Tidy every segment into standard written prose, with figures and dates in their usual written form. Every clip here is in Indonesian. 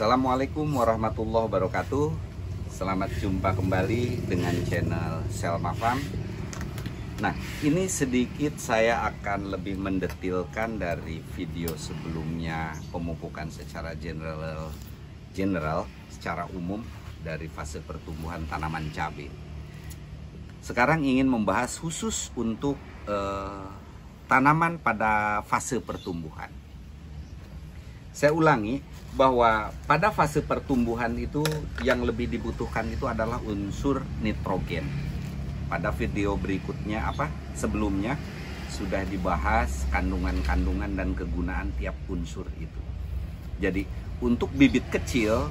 Assalamualaikum warahmatullahi wabarakatuh. Selamat jumpa kembali dengan channel Selma Farm. Nah, ini sedikit saya akan lebih mendetilkan dari video sebelumnya, pemupukan secara general secara umum dari fase pertumbuhan tanaman cabai. Sekarang ingin membahas khusus untuk tanaman pada fase pertumbuhan. Saya ulangi bahwa pada fase pertumbuhan itu yang lebih dibutuhkan itu adalah unsur nitrogen. Pada video berikutnya sebelumnya sudah dibahas kandungan-kandungan dan kegunaan tiap unsur itu. Jadi untuk bibit kecil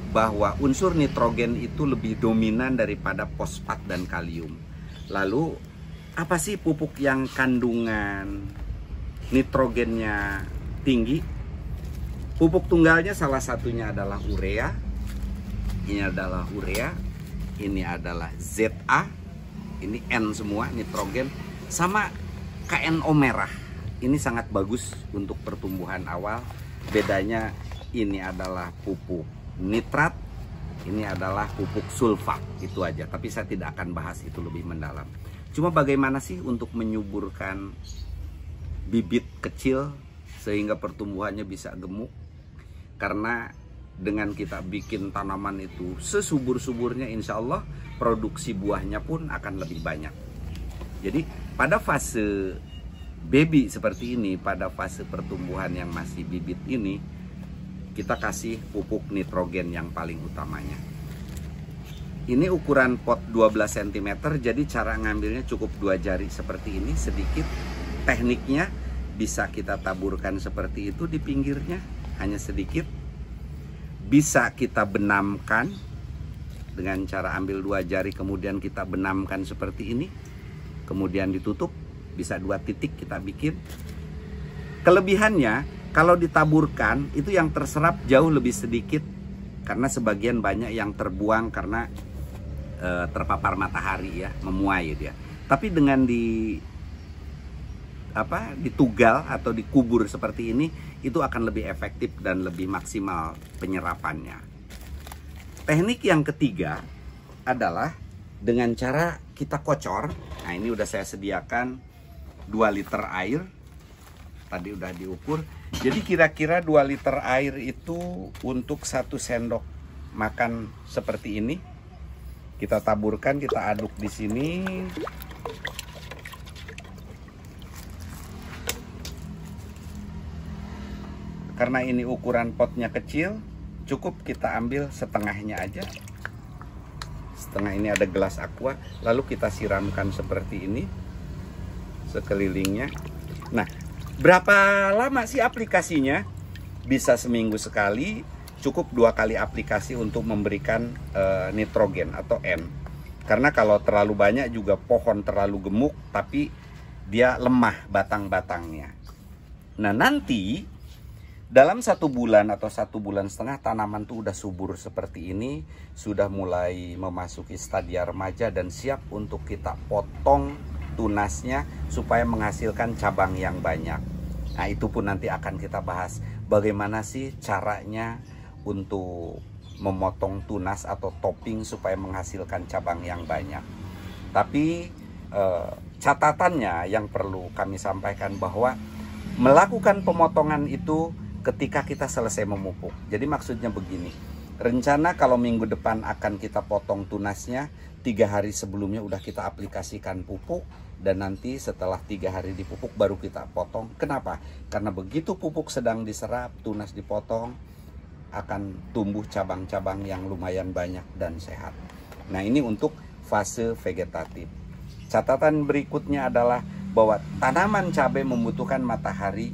bahwa unsur nitrogen itu lebih dominan daripada fosfat dan kalium. Lalu apa sih pupuk yang kandungan nitrogennya tinggi? Pupuk tunggalnya salah satunya adalah urea. Ini adalah urea. Ini adalah ZA. Ini N semua, nitrogen. Sama KNO merah. Ini sangat bagus untuk pertumbuhan awal. Bedanya ini adalah pupuk nitrat. Ini adalah pupuk sulfat. Itu aja. Tapi saya tidak akan bahas itu lebih mendalam. Cuma bagaimana sih untuk menyuburkan bibit kecil sehingga pertumbuhannya bisa gemuk? Karena dengan kita bikin tanaman itu sesubur-suburnya, insya Allah produksi buahnya pun akan lebih banyak. Jadi pada fase baby seperti ini, pada fase pertumbuhan yang masih bibit ini, kita kasih pupuk nitrogen yang paling utamanya. Ini ukuran pot 12 cm, jadi cara ngambilnya cukup 2 jari seperti ini, sedikit. Tekniknya bisa kita taburkan seperti itu di pinggirnya, hanya sedikit. Bisa kita benamkan dengan cara ambil 2 jari kemudian kita benamkan seperti ini, kemudian ditutup. Bisa 2 titik kita bikin. Kelebihannya kalau ditaburkan itu yang terserap jauh lebih sedikit, karena sebagian banyak yang terbuang karena terpapar matahari ya, memuai dia. Tapi dengan ditugal atau dikubur seperti ini, itu akan lebih efektif dan lebih maksimal penyerapannya. Teknik yang ketiga adalah dengan cara kita kocor. Nah, ini udah saya sediakan 2 liter air. Tadi udah diukur. Jadi kira-kira 2 liter air itu untuk 1 sendok makan seperti ini. Kita taburkan, kita aduk di sini. Karena ini ukuran potnya kecil, cukup kita ambil setengahnya aja. Setengah ini ada gelas aqua, lalu kita siramkan seperti ini sekelilingnya. Nah, berapa lama sih aplikasinya? Bisa seminggu sekali, cukup 2 kali aplikasi untuk memberikan nitrogen atau N. Karena kalau terlalu banyak juga pohon terlalu gemuk, tapi dia lemah batang-batangnya. Nah, nanti dalam 1 bulan atau 1,5 bulan tanaman tuh udah subur seperti ini, sudah mulai memasuki stadia remaja dan siap untuk kita potong tunasnya supaya menghasilkan cabang yang banyak. Nah, itu pun nanti akan kita bahas bagaimana sih caranya untuk memotong tunas atau topping supaya menghasilkan cabang yang banyak. Tapi catatannya yang perlu kami sampaikan bahwa melakukan pemotongan itu ketika kita selesai memupuk. Jadi maksudnya begini, rencana kalau minggu depan akan kita potong tunasnya, 3 hari sebelumnya udah kita aplikasikan pupuk, dan nanti setelah 3 hari dipupuk baru kita potong. Kenapa? Karena begitu pupuk sedang diserap, tunas dipotong, akan tumbuh cabang-cabang yang lumayan banyak dan sehat. Nah, ini untuk fase vegetatif. Catatan berikutnya adalah bahwa tanaman cabai membutuhkan matahari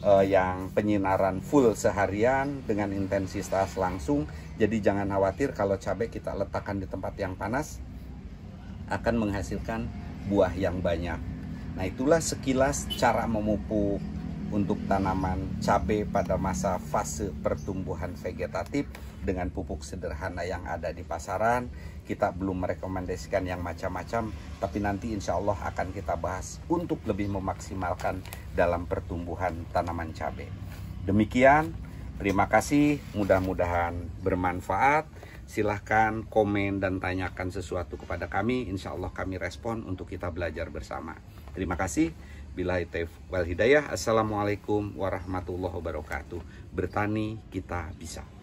yang penyinaran full seharian dengan intensitas langsung. Jadi jangan khawatir kalau cabai kita letakkan di tempat yang panas akan menghasilkan buah yang banyak. Nah, itulah sekilas cara memupuk untuk tanaman cabai pada masa fase pertumbuhan vegetatif dengan pupuk sederhana yang ada di pasaran. Kita belum merekomendasikan yang macam-macam, tapi nanti insya Allah akan kita bahas untuk lebih memaksimalkan dalam pertumbuhan tanaman cabai. Demikian Terima kasih, mudah-mudahan bermanfaat. Silahkan komen dan tanyakan sesuatu kepada kami. Insya Allah kami respon untuk kita belajar bersama. Terima kasih. Billahi taufiq wal hidayah. Assalamualaikum warahmatullahi wabarakatuh. Bertani kita bisa.